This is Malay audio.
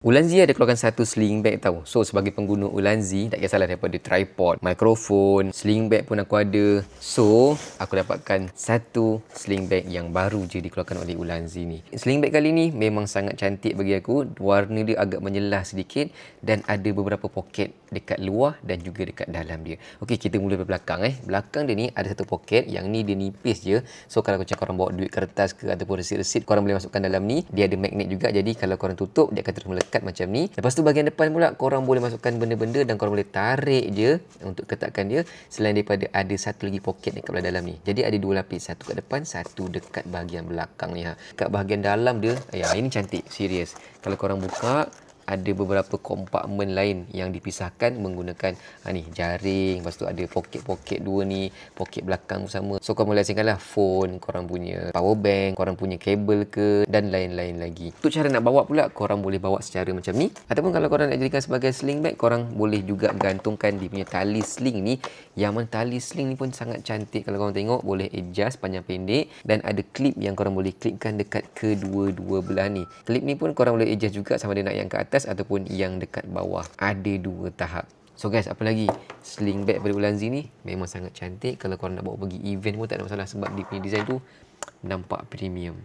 Ulanzi ada keluarkan satu sling bag tau. So sebagai pengguna Ulanzi, tak kisahlah daripada tripod, mikrofon, sling bag pun aku ada. So aku dapatkan satu sling bag yang baru je dikeluarkan oleh Ulanzi ni. Sling bag kali ni memang sangat cantik bagi aku. Warna dia agak menyelah sedikit dan ada beberapa poket dekat luar dan juga dekat dalam dia. Okey, kita mula dari belakang Belakang dia ni ada satu poket, yang ni dia nipis je. So kalau korang bawa duit kertas ke ataupun resit-resit, korang boleh masukkan dalam ni. Dia ada magnet juga, jadi kalau korang tutup dia akan terus melekat macam ni. Lepas tu bahagian depan pula korang boleh masukkan benda-benda dan korang boleh tarik je untuk ketatkan dia, selain daripada ada satu lagi poket dekat belah dalam ni. Jadi ada dua lapis, satu kat depan, satu dekat bahagian belakang ni. Kat bahagian dalam dia, ini cantik, serius. Kalau korang buka, ada beberapa kompartmen lain yang dipisahkan menggunakan ni jaring. Lepas tu ada poket-poket dua ni, poket belakang sama. So korang boleh asingkanlah phone, korang punya power bank, korang punya kabel ke, dan lain-lain lagi. Untuk cara nak bawa pula, korang boleh bawa secara macam ni, ataupun kalau korang nak jadikan sebagai sling bag, korang boleh juga gantungkan dia punya tali sling ni. Yang mana tali sling ni pun sangat cantik. Kalau korang tengok, boleh adjust panjang pendek dan ada klip yang korang boleh klipkan dekat kedua-dua belah ni. Klip ni pun korang boleh adjust juga sama ada nak yang ke atas ataupun yang dekat bawah. Ada dua tahap. So guys, apa lagi? Sling bag daripada Ulanzi ni memang sangat cantik. Kalau korang nak bawa pergi event pun tak ada masalah sebab dia punya design tu nampak premium.